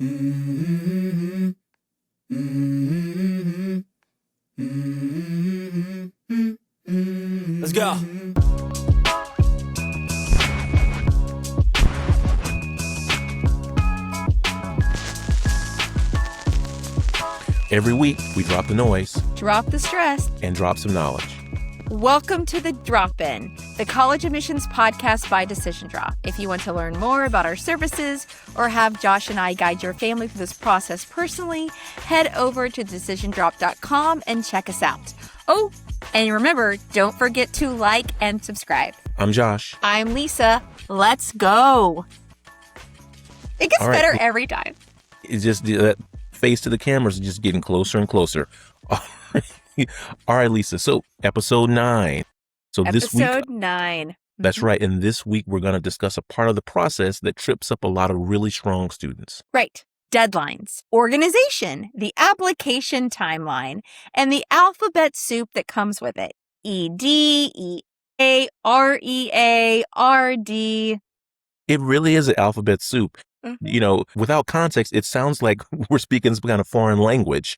Let's go. Every week, we drop the noise Drop the stress. and drop some knowledge. Welcome to The Drop-In, the college admissions podcast by Decision Drop. If you want to learn more about our services or have Josh and I guide your family through this process personally, head over to decisiondrop.com and check us out. Oh, and remember, don't forget to like and subscribe. I'm Josh. I'm Lisa. Let's go. It gets All right. better every time. It's just that face to the cameras is just getting closer and closer. All right, Lisa. So episode 9. So this week, Episode 9. that's right. And this week, we're going to discuss a part of the process that trips up a lot of really strong students. Right. Deadlines, organization, the application timeline, and the alphabet soup that comes with it. ED, EA, REA, RD. It really is an alphabet soup. Mm-hmm. You know, without context, it sounds like we're speaking some kind of foreign language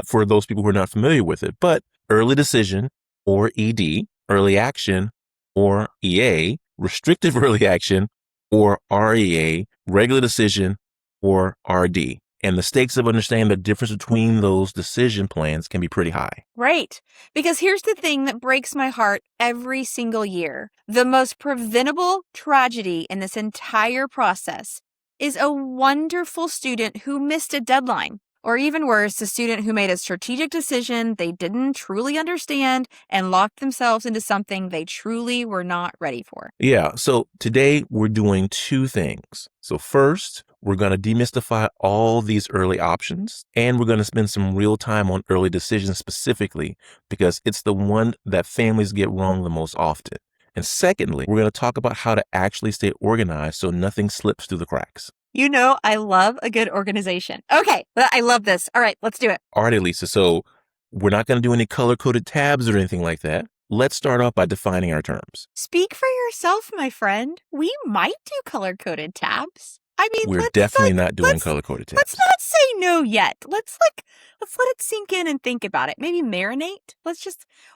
for those people who are not familiar with it. But early decision, or ED, early action, or EA, restrictive early action, or REA, regular decision, or RD. And the stakes of understanding the difference between those decision plans can be pretty high. Right. Because here's the thing that breaks my heart every single year. The most preventable tragedy in this entire process is a wonderful student who missed a deadline. Or even worse, a student who made a strategic decision they didn't truly understand and locked themselves into something they truly were not ready for. Yeah, so today we're doing 2 things. So first, we're going to demystify all these early options, and we're going to spend some real time on early decisions specifically because it's the one that families get wrong the most often. And secondly, we're going to talk about how to actually stay organized so nothing slips through the cracks. You know, I love a good organization. Okay, I love this. All right, let's do it. All right, Elisa, so we're not going to do any color-coded tabs or anything like that. Let's start off by defining our terms. Speak for yourself, my friend. We might do color-coded tabs. I mean, We're let's definitely not doing color-coded tabs. Let's not say no yet. Let's let it sink in and think about it. Maybe marinate.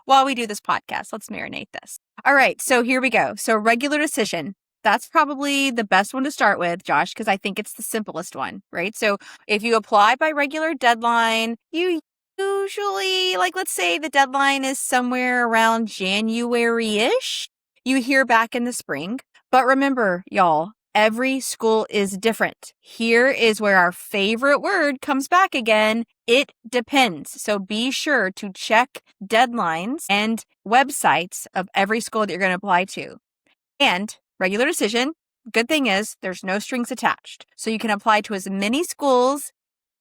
While we do this podcast, let's marinate this. All right, so here we go. So regular decision. That's probably the best one to start with, Josh, because I think it's the simplest one, right? So if you apply by regular deadline, you usually, let's say the deadline is somewhere around January-ish. You hear back in the spring. But remember, y'all, every school is different. Here is where our favorite word comes back again. It depends. So be sure to check deadlines and websites of every school that you're going to apply to. And regular decision, good thing is there's no strings attached. So you can apply to as many schools,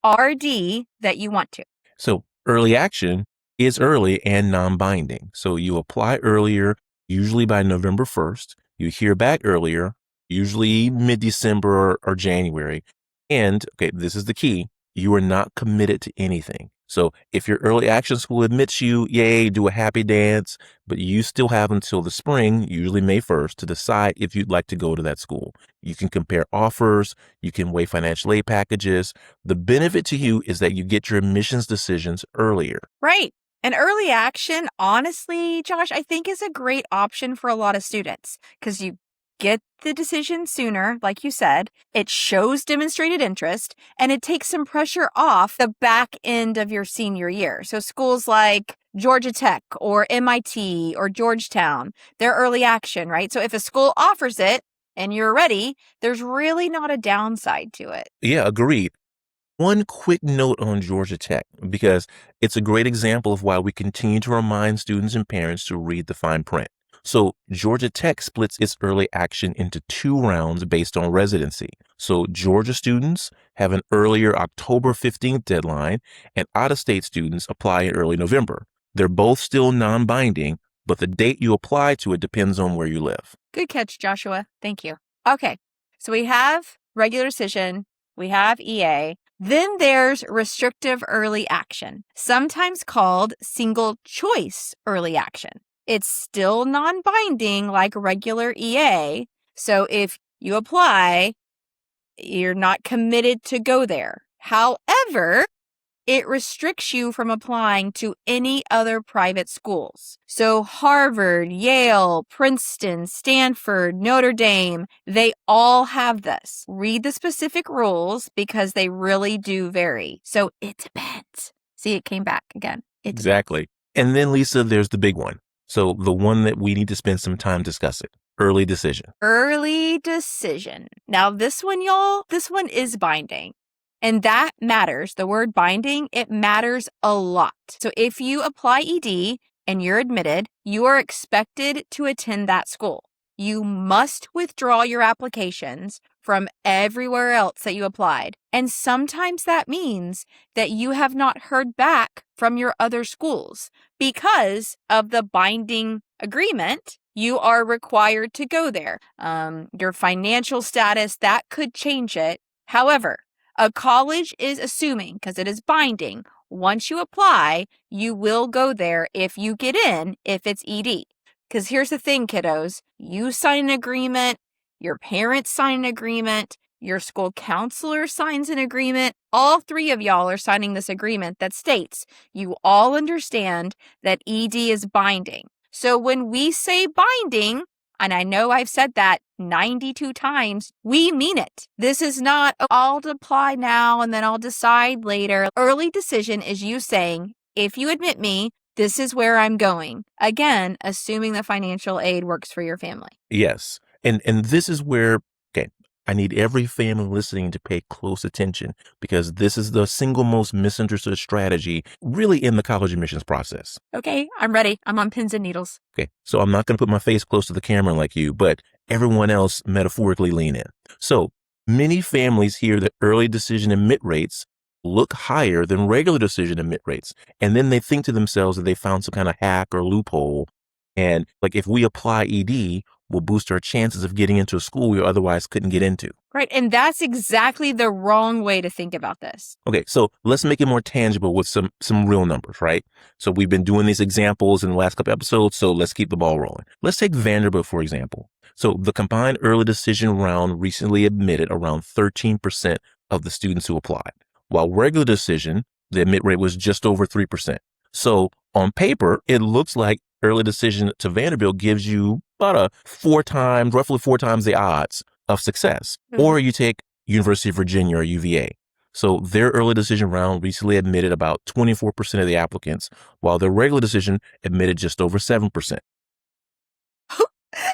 RD, that you want to. So early action is early and non-binding. So you apply earlier, usually by November 1st. You hear back earlier, usually mid-December or January. And, okay, this is the key. You are not committed to anything. So if your early action school admits you, yay, do a happy dance, but you still have until the spring, usually May 1st, to decide if you'd like to go to that school. You can compare offers. You can weigh financial aid packages. The benefit to you is that you get your admissions decisions earlier. Right. And early action, honestly, Josh, I think is a great option for a lot of students because you get the decision sooner, like you said. It shows demonstrated interest, and it takes some pressure off the back end of your senior year. So schools like Georgia Tech or MIT or Georgetown, they're early action, right? So if a school offers it and you're ready, there's really not a downside to it. Yeah, agreed. One quick note on Georgia Tech, because it's a great example of why we continue to remind students and parents to read the fine print. So Georgia Tech splits its early action into 2 rounds based on residency. So Georgia students have an earlier October 15th deadline, and out-of-state students apply in early November. They're both still non-binding, but the date you apply to it depends on where you live. Good catch, Joshua. Thank you. Okay, so we have regular decision, we have EA. Then there's restrictive early action, sometimes called single choice early action. It's still non-binding like regular EA. So if you apply You're not committed to go there. However, it restricts you from applying to any other private schools. So Harvard, Yale, Princeton, Stanford, Notre Dame, they all have this. Read the specific rules because they really do vary. So it depends. See, it came back again. Exactly. And then, Lisa, there's the big one. So the one that we need to spend some time discussing. Early decision. Early decision. Now, this one, y'all, this one is binding. And that matters. The word binding, it matters a lot. So if you apply ED and you're admitted, you are expected to attend that school. You must withdraw your applications from everywhere else that you applied. And sometimes that means that you have not heard back from your other schools because of the binding agreement. You are required to go there. Your financial status, that could change it. However, a college is assuming, because it is binding, once you apply, you will go there if you get in, if it's ED. Because here's the thing, kiddos. You sign an agreement, your parents sign an agreement, your school counselor signs an agreement. All three of y'all are signing this agreement that states you all understand that ED is binding. So when we say binding, and I know I've said that 92 times, we mean it. This is not, I'll apply now and then I'll decide later. Early decision is you saying, if you admit me, this is where I'm going. Again, assuming the financial aid works for your family. Yes. And this is where, okay, I need every family listening to pay close attention because this is the single most misunderstood strategy really in the college admissions process. Okay, I'm ready. I'm on pins and needles. Okay, so I'm not going to put my face close to the camera like you, but everyone else metaphorically lean in. So many families hear that early decision admit rates look higher than regular decision admit rates. And then they think to themselves that they found some kind of hack or loophole. And like if we apply ED, we'll boost our chances of getting into a school we otherwise couldn't get into. Right. And that's exactly the wrong way to think about this. Okay, so let's make it more tangible with some real numbers, right? So we've been doing these examples in the last couple episodes, so let's keep the ball rolling. Let's take Vanderbilt, for example. So the combined early decision round recently admitted around 13% of the students who applied, while regular decision, the admit rate was just over 3%. So on paper, it looks like early decision to Vanderbilt gives you about roughly four times the odds of success. Mm-hmm. Or you take University of Virginia or UVA. So their early decision round recently admitted about 24% of the applicants, while their regular decision admitted just over 7%.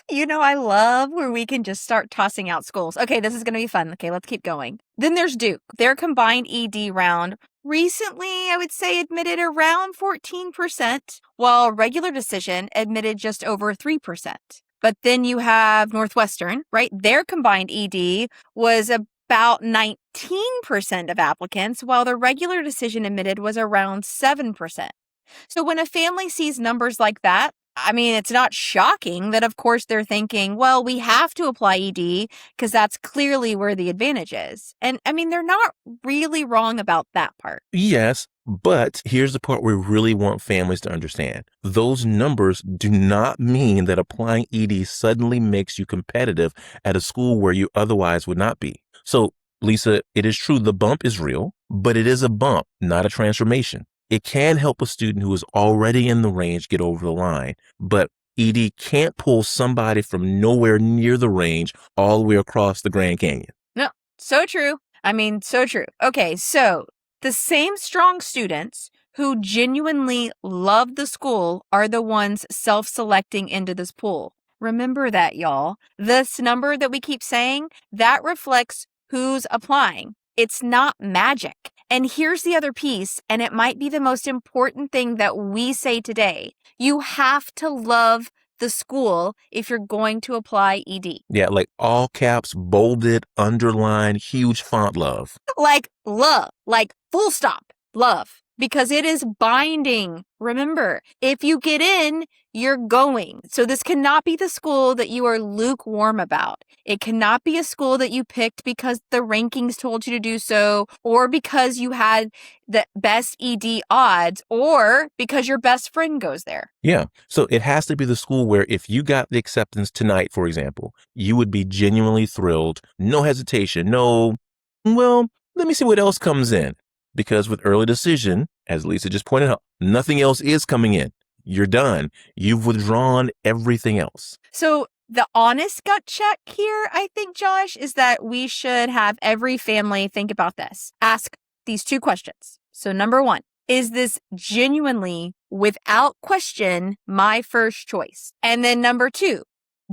You know, I love where we can just start tossing out schools. Okay, this is going to be fun. Okay, let's keep going. Then there's Duke. Their combined ED round recently, I would say, admitted around 14%, while regular decision admitted just over 3%. But then you have Northwestern, right? Their combined ED was about 19% of applicants, while the regular decision admitted was around 7%. So when a family sees numbers like that, I mean, it's not shocking that, of course, they're thinking, well, we have to apply ED because that's clearly where the advantage is. And I mean, they're not really wrong about that part. Yes, but here's the part we really want families to understand. Those numbers do not mean that applying ED suddenly makes you competitive at a school where you otherwise would not be. So, Lisa, it is true the bump is real, but it is a bump, not a transformation. It can help a student who is already in the range get over the line, but ED can't pull somebody from nowhere near the range all the way across the Grand Canyon. No, so true. I mean, so true. Okay, so the same strong students who genuinely love the school are the ones self-selecting into this pool. Remember that, y'all. This number that we keep saying, that reflects who's applying. It's not magic. And here's the other piece, and it might be the most important thing that we say today. You have to love the school if you're going to apply ED. Yeah, like all caps, bolded, underlined, huge font love. Like love, like full stop, love. Because it is binding. Remember, if you get in, you're going. So this cannot be the school that you are lukewarm about. It cannot be a school that you picked because the rankings told you to do so, or because you had the best ED odds, or because your best friend goes there. Yeah. So it has to be the school where if you got the acceptance tonight, for example, you would be genuinely thrilled. No hesitation. No, well, let me see what else comes in. Because with early decision, as Lisa just pointed out, nothing else is coming in. You're done. You've withdrawn everything else. So the honest gut check here, I think, Josh, is that we should have every family think about this. Ask these two questions. So number one, is this genuinely, without question, my first choice? And then number two,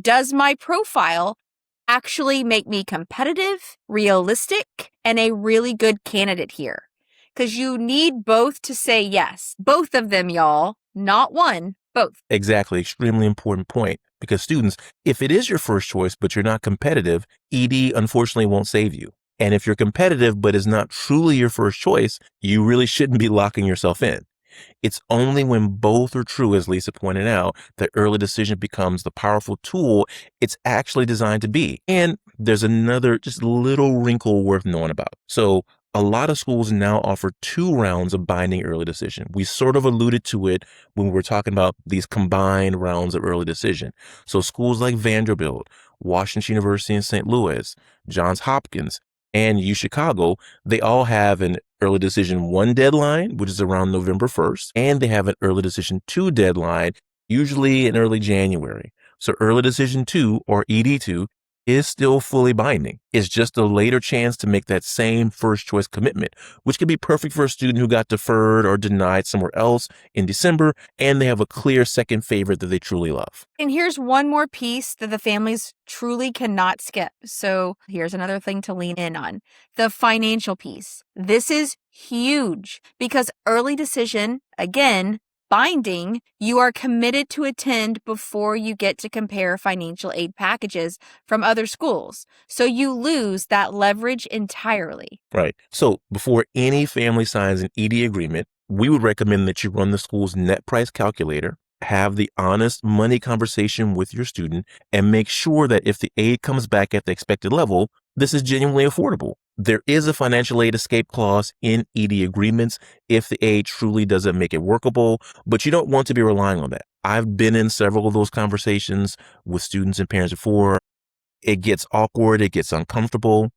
does my profile actually make me competitive, realistic, and a really good candidate here? Because you need both to say yes. Both of them, y'all. Not one, both. Exactly. Extremely important point. Because students, if it is your first choice, but you're not competitive, ED unfortunately won't save you. And if you're competitive, but is not truly your first choice, you really shouldn't be locking yourself in. It's only when both are true, as Lisa pointed out, that early decision becomes the powerful tool it's actually designed to be. And there's another just little wrinkle worth knowing about. So a lot of schools now offer 2 rounds of binding early decision. We sort of alluded to it when we were talking about these combined rounds of early decision. So schools like Vanderbilt, Washington University in St. Louis, Johns Hopkins, and UChicago, they all have an early decision 1 deadline, which is around November 1st, and they have an early decision 2 deadline, usually in early January. So early decision 2, or ED2, is still fully binding. It's just a later chance to make that same first choice commitment, which could be perfect for a student who got deferred or denied somewhere else in December, and they have a clear second favorite that they truly love. And here's one more piece that the families truly cannot skip. So here's another thing to lean in on. The financial piece. This is huge because early decision, again, binding, you are committed to attend before you get to compare financial aid packages from other schools. So you lose that leverage entirely. Right. So before any family signs an ED agreement, we would recommend that you run the school's net price calculator, have the honest money conversation with your student, and make sure that if the aid comes back at the expected level, this is genuinely affordable. There is a financial aid escape clause in ED agreements if the aid truly doesn't make it workable, but you don't want to be relying on that. I've been in several of those conversations with students and parents before. It gets awkward, it gets uncomfortable.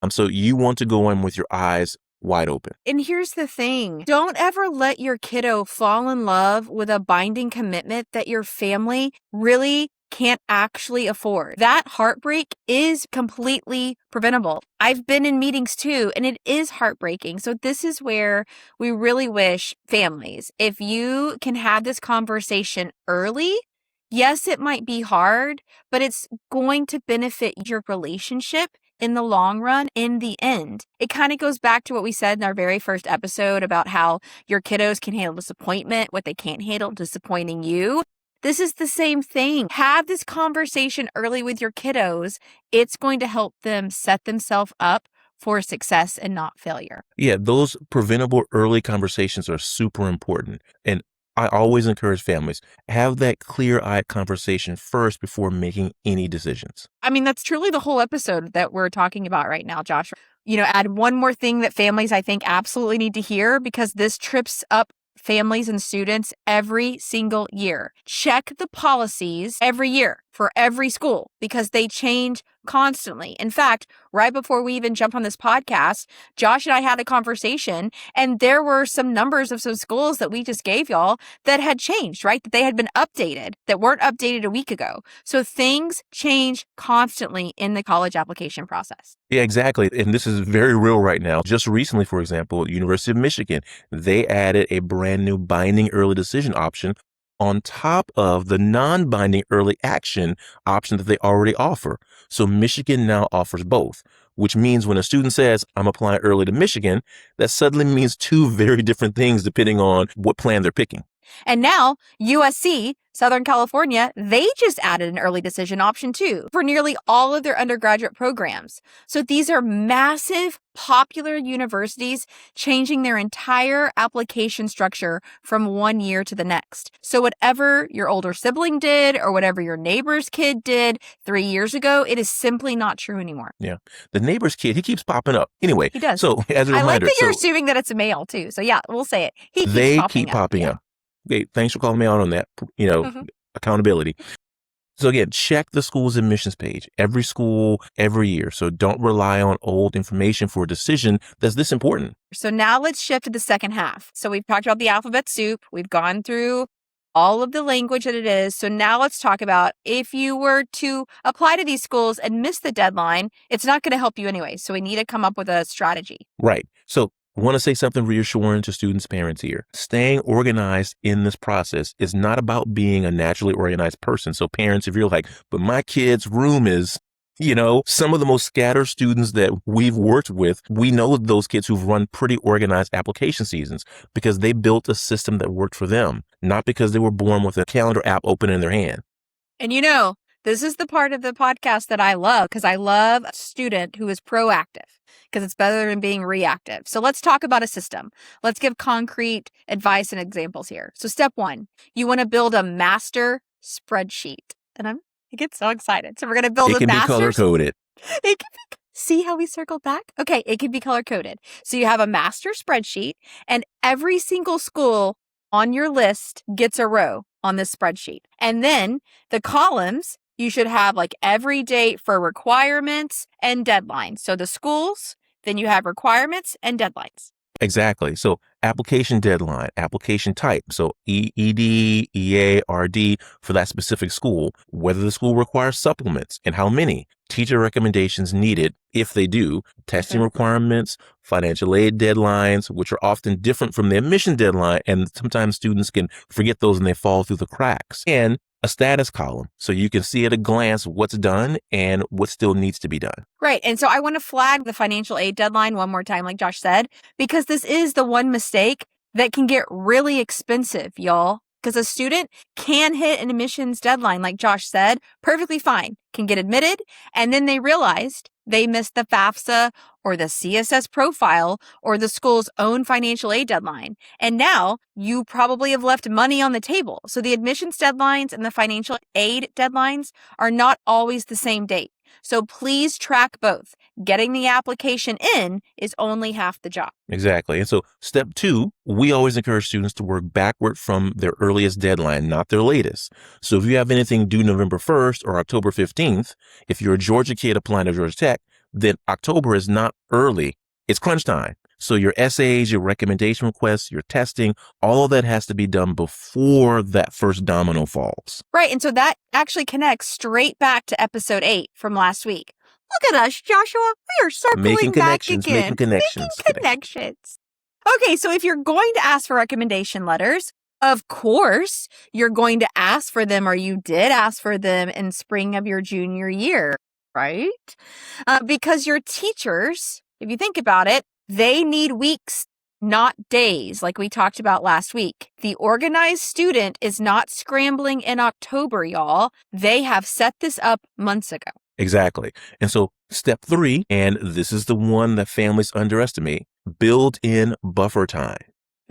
So you want to go in with your eyes wide open. And here's the thing. Don't ever let your kiddo fall in love with a binding commitment that your family really can't actually afford. That heartbreak is completely preventable. I've been in meetings too, and it is heartbreaking. So this is where we really wish families, if you can have this conversation early, yes, it might be hard, but it's going to benefit your relationship in the long run, in the end. It kind of goes back to what we said in our very first episode about how your kiddos can handle disappointment, what they can't handle disappointing you. This is the same thing. Have this conversation early with your kiddos. It's going to help them set themselves up for success and not failure. Yeah, those preventable early conversations are super important. And I always encourage families, have that clear-eyed conversation first before making any decisions. I mean, that's truly the whole episode that we're talking about right now, Josh. Add one more thing that families, I think, absolutely need to hear, because this trips up families and students every single year. Check the policies every year for every school because they change constantly. In fact, right before we even jumped on this podcast, Josh and I had a conversation, and there were some numbers of some schools that we just gave y'all that had changed, right? That they had been updated, that weren't updated a week ago. So things change constantly in the college application process. Yeah, exactly. And this is very real right now. Just recently, for example, University of Michigan, they added a brand new binding early decision option on top of the non-binding early action option that they already offer. So Michigan now offers both, which means when a student says, I'm applying early to Michigan, that suddenly means 2 very different things depending on what plan they're picking. And now USC, Southern California, they just added an early decision option too for nearly all of their undergraduate programs. So these are massive, popular universities changing their entire application structure from one year to the next. So whatever your older sibling did or whatever your neighbor's kid did 3 years ago, it is simply not true anymore. Yeah. The neighbor's kid, he keeps popping up. Anyway, He does. So as a I like reminder, that you're assuming that it's a male too. So yeah, we'll say it. He keeps they popping keep up. popping Yeah. up. Okay, thanks for calling me out on that, accountability. So again, check the school's admissions page, every school, every year. So don't rely on old information for a decision that's this important. So now let's shift to the second half. So we've talked about the alphabet soup. We've gone through all of the language that it is. So now let's talk about if you were to apply to these schools and miss the deadline, it's not going to help you anyway. So we need to come up with a strategy. Right. So I want to say something reassuring to students' parents here. Staying organized in this process is not about being a naturally organized person. So parents, if you're like, but my kid's room is, some of the most scattered students that we've worked with, we know those kids who've run pretty organized application seasons because they built a system that worked for them, not because they were born with a calendar app open in their hand. And this is the part of the podcast that I love because I love a student who is proactive because it's better than being reactive. So let's talk about a system. Let's give concrete advice and examples here. So step 1, you want to build a master spreadsheet. And I get so excited. So we're going to build It can be color-coded. See how we circled back? Okay, it can be color-coded. So you have a master spreadsheet and every single school on your list gets a row on this spreadsheet. And then the columns, you should have like every date for requirements and deadlines. So the schools, then you have requirements and deadlines. Exactly. So application deadline, application type. So ED, EA, RD for that specific school, whether the school requires supplements and how many, teacher recommendations needed if they do, testing requirements, financial aid deadlines, which are often different from the admission deadline. And sometimes students can forget those and they fall through the cracks. And a status column, so you can see at a glance what's done and what still needs to be done. Right. And so I want to flag the financial aid deadline one more time, like Josh said, because this is the one mistake that can get really expensive, y'all. Because a student can hit an admissions deadline, like Josh said, perfectly fine, can get admitted, and then they realized they missed the FAFSA or the CSS profile or the school's own financial aid deadline. And now you probably have left money on the table. So the admissions deadlines and the financial aid deadlines are not always the same date. So please track both. Getting the application in is only half the job. Exactly. And so step 2, we always encourage students to work backward from their earliest deadline, not their latest. So if you have anything due November 1st or October 15th, if you're a Georgia kid applying to Georgia Tech, then October is not early. It's crunch time. So your essays, your recommendation requests, your testing, all of that has to be done before that first domino falls. Right. And so that actually connects straight back to episode 8 from last week. Look at us, Joshua. We are circling back again. Making connections. Okay, so if you're going to ask for recommendation letters, of course, you're going to ask for them, or you did ask for them in spring of your junior year, right? Because your teachers, if you think about it, they need weeks, not days, like we talked about last week. The organized student is not scrambling in October, y'all. They have set this up months ago. Exactly. And so step 3, and this is the one that families underestimate, build in buffer time.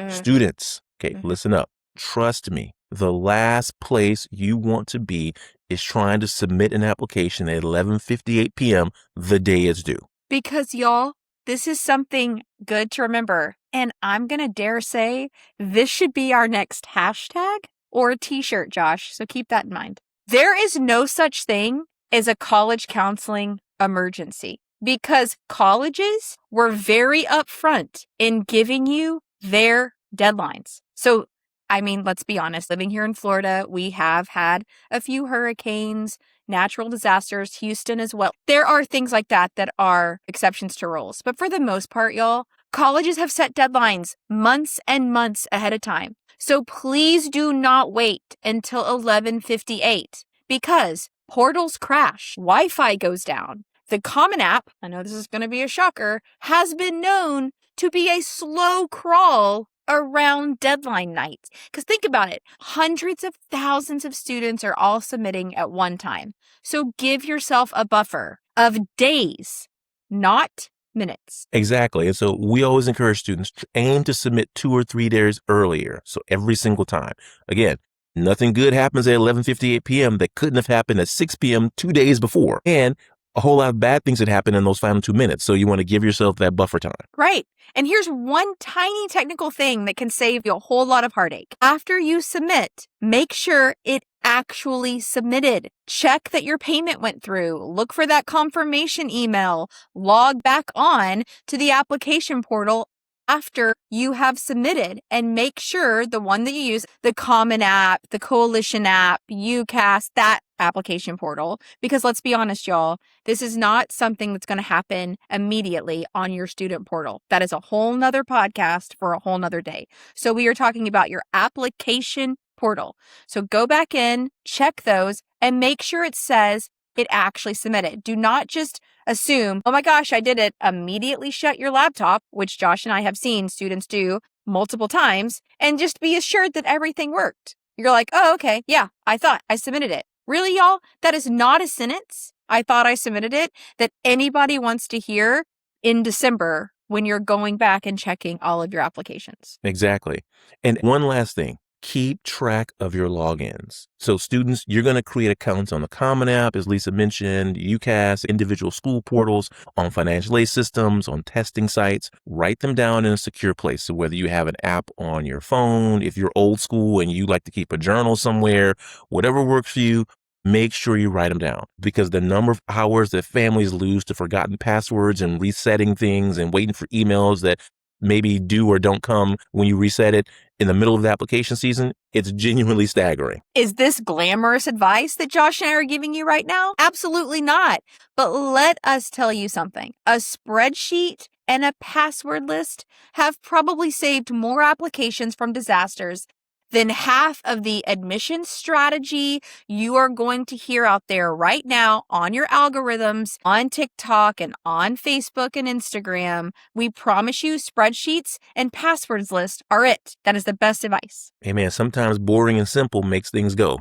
Students, listen up. Trust me. The last place you want to be is trying to submit an application at 11:58 p.m. the day it's due. Because y'all, this is something good to remember. And I'm going to dare say this should be our next hashtag or a t-shirt, Josh. So keep that in mind. There is no such thing as a college counseling emergency because colleges were very upfront in giving you their deadlines. So, let's be honest, living here in Florida, we have had a few hurricanes, natural disasters, Houston as well. There are things like that that are exceptions to rules. But for the most part, y'all, colleges have set deadlines months and months ahead of time. So please do not wait until 11:58 because portals crash, Wi-Fi goes down. The Common App, I know this is going to be a shocker, has been known to be a slow crawl around deadline nights. Because think about it, hundreds of thousands of students are all submitting at one time. So give yourself a buffer of days, not minutes. Exactly. And so we always encourage students to aim to submit 2 or 3 days earlier. So every single time. Again, nothing good happens at 11:58 p.m. that couldn't have happened at 6 p.m. 2 days before. And a whole lot of bad things that happen in those final 2 minutes. So you want to give yourself that buffer time. Right. And here's one tiny technical thing that can save you a whole lot of heartache. After you submit, make sure it actually submitted. Check that your payment went through. Look for that confirmation email. Log back on to the application portal after you have submitted and make sure the one that you use, the Common App, the Coalition app, UCAS, that application portal, because let's be honest, y'all, this is not something that's going to happen immediately on your student portal. That is a whole nother podcast for a whole nother day. So we are talking about your application portal. So go back in, check those, and make sure it says it actually submitted. Do not just assume, oh my gosh, I did it. Immediately shut your laptop, which Josh and I have seen students do multiple times, and just be assured that everything worked. You're like, oh, okay, yeah, I thought I submitted it. Really, y'all? That is not a sentence, I thought I submitted it, that anybody wants to hear in December when you're going back and checking all of your applications. Exactly. And one last thing. Keep track of your logins. So students, you're going to create accounts on the Common App, as Lisa mentioned, UCAS, individual school portals, on financial aid systems, on testing sites. Write them down in a secure place. So whether you have an app on your phone, if you're old school and you like to keep a journal somewhere, whatever works for you, make sure you write them down, because the number of hours that families lose to forgotten passwords and resetting things and waiting for emails that maybe do or don't come when you reset it in the middle of the application season, it's genuinely staggering. Is this glamorous advice that Josh and I are giving you right now? Absolutely not. But let us tell you something. A spreadsheet and a password list have probably saved more applications from disasters than half of the admissions strategy you are going to hear out there right now on your algorithms, on TikTok and on Facebook and Instagram. We promise you spreadsheets and passwords lists are it. That is the best advice. Hey man, sometimes boring and simple makes things go.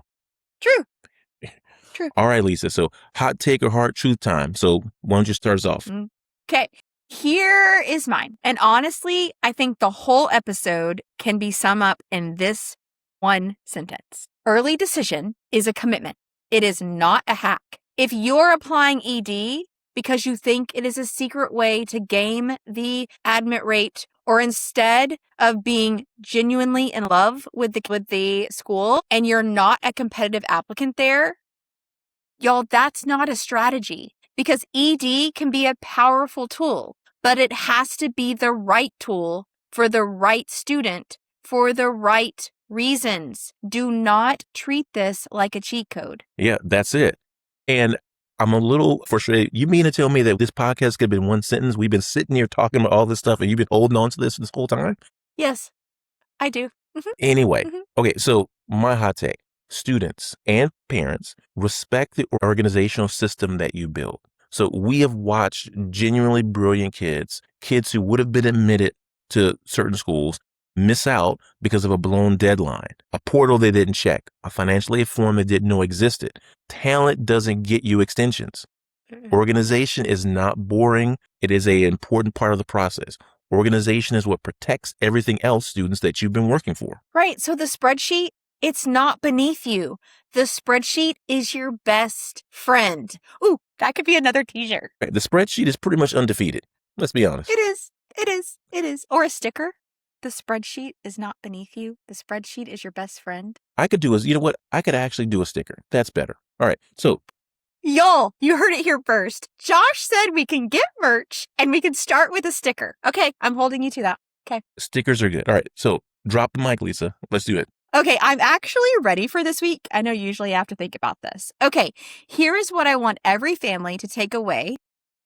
True. True. All right, Lisa. So hot take or hard truth time. So why don't you start us off? Okay. Here is mine. And honestly, I think the whole episode can be summed up in this one sentence. Early decision is a commitment. It is not a hack. If you're applying ED because you think it is a secret way to game the admit rate, or instead of being genuinely in love with the school and you're not a competitive applicant there, y'all, that's not a strategy, because ED can be a powerful tool, but it has to be the right tool for the right student for the right reasons. Do not treat this like a cheat code. Yeah, that's it. And I'm a little frustrated. You mean to tell me that this podcast could have been one sentence? We've been sitting here talking about all this stuff and you've been holding on to this whole time? Yes, I do. Anyway, okay, so my hot take. Students and parents, respect the organizational system that you build. So we have watched genuinely brilliant kids who would have been admitted to certain schools, miss out because of a blown deadline, a portal they didn't check, a financial aid form they didn't know existed. Talent doesn't get you extensions. Organization is not boring. It is an important part of the process. Organization is what protects everything else, students, that you've been working for. Right. So the spreadsheet, it's not beneath you. The spreadsheet is your best friend. Ooh, that could be another t-shirt. Right, the spreadsheet is pretty much undefeated. Let's be honest. It is. It is. It is. Or a sticker. The spreadsheet is not beneath you. The spreadsheet is your best friend. I could you know what? I could actually do a sticker. That's better. All right. So, y'all, you heard it here first. Josh said we can get merch and we can start with a sticker. Okay, I'm holding you to that. Okay. Stickers are good. All right. So drop the mic, Lisa. Let's do it. Okay, I'm actually ready for this week. I know usually I have to think about this. Okay, here is what I want every family to take away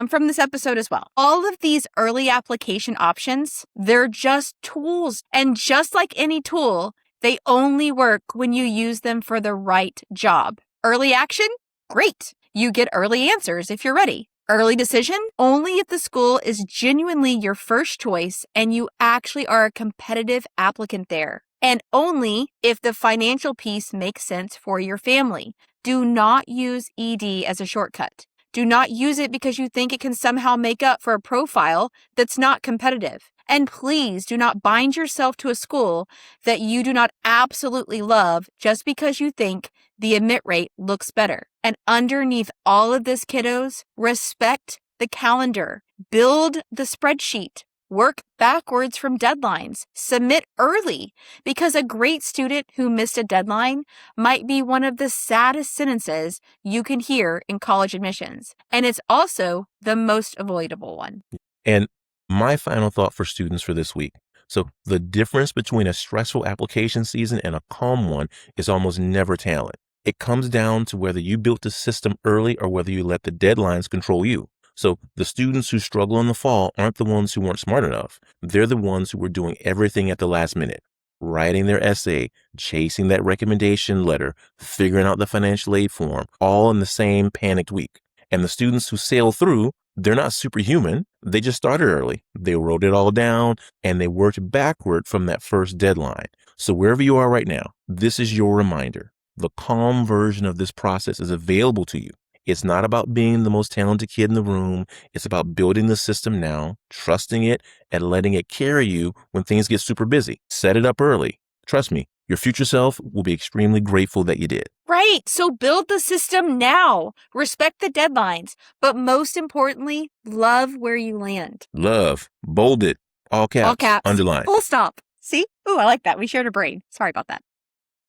from this episode as well. All of these early application options, they're just tools. And just like any tool, they only work when you use them for the right job. Early action? Great. You get early answers if you're ready. Early decision? Only if the school is genuinely your first choice and you actually are a competitive applicant there. And only if the financial piece makes sense for your family. Do not use ED as a shortcut. Do not use it because you think it can somehow make up for a profile that's not competitive. And please do not bind yourself to a school that you do not absolutely love just because you think the admit rate looks better. And underneath all of this, kiddos, respect the calendar, build the spreadsheet, work backwards from deadlines, submit early, because a great student who missed a deadline might be one of the saddest sentences you can hear in college admissions. And it's also the most avoidable one. And my final thought for students for this week. So the difference between a stressful application season and a calm one is almost never talent. It comes down to whether you built the system early or whether you let the deadlines control you. So the students who struggle in the fall aren't the ones who weren't smart enough. They're the ones who were doing everything at the last minute, writing their essay, chasing that recommendation letter, figuring out the financial aid form, all in the same panicked week. And the students who sail through, they're not superhuman. They just started early. They wrote it all down and they worked backward from that first deadline. So wherever you are right now, this is your reminder. The calm version of this process is available to you. It's not about being the most talented kid in the room. It's about building the system now, trusting it, and letting it carry you when things get super busy. Set it up early. Trust me, your future self will be extremely grateful that you did. Right. So build the system now. Respect the deadlines. But most importantly, love where you land. Love. Bold it. All caps. All caps. Underline. Full stop. See? Ooh, I like that. We shared a brain. Sorry about that.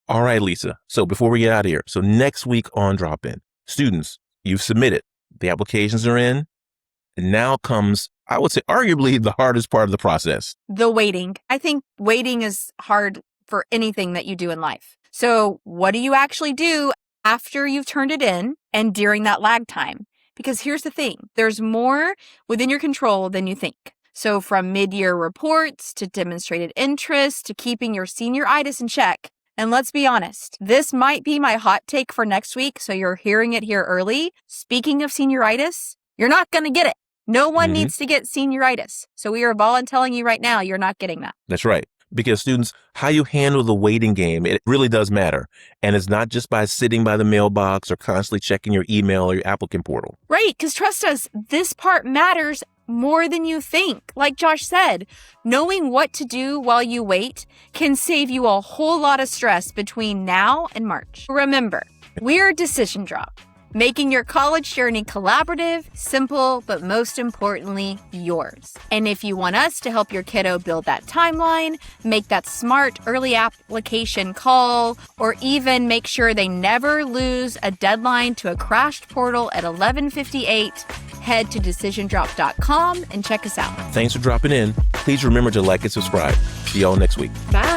All right, Lisa. So before we get out of here, so next week on Drop In, students, you've submitted. The applications are in. And now comes, I would say, arguably the hardest part of the process. The waiting. I think waiting is hard for anything that you do in life. So what do you actually do after you've turned it in and during that lag time? Because here's the thing. There's more within your control than you think. So from mid-year reports to demonstrated interest to keeping your senioritis in check. And let's be honest, this might be my hot take for next week, so you're hearing it here early. Speaking of senioritis, you're not going to get it. No one needs to get senioritis. So we are volunteering you right now, you're not getting that. That's right. Because students, how you handle the waiting game, it really does matter. And it's not just by sitting by the mailbox or constantly checking your email or your applicant portal. Right, because trust us, this part matters more than you think. Like Josh said, knowing what to do while you wait can save you a whole lot of stress between now and March. Remember, we're Decision Drop, making your college journey collaborative, simple, but most importantly, yours. And if you want us to help your kiddo build that timeline, make that smart early application call, or even make sure they never lose a deadline to a crashed portal at 11:58, head to decisiondrop.com and check us out. Thanks for dropping in. Please remember to like and subscribe. See y'all next week. Bye.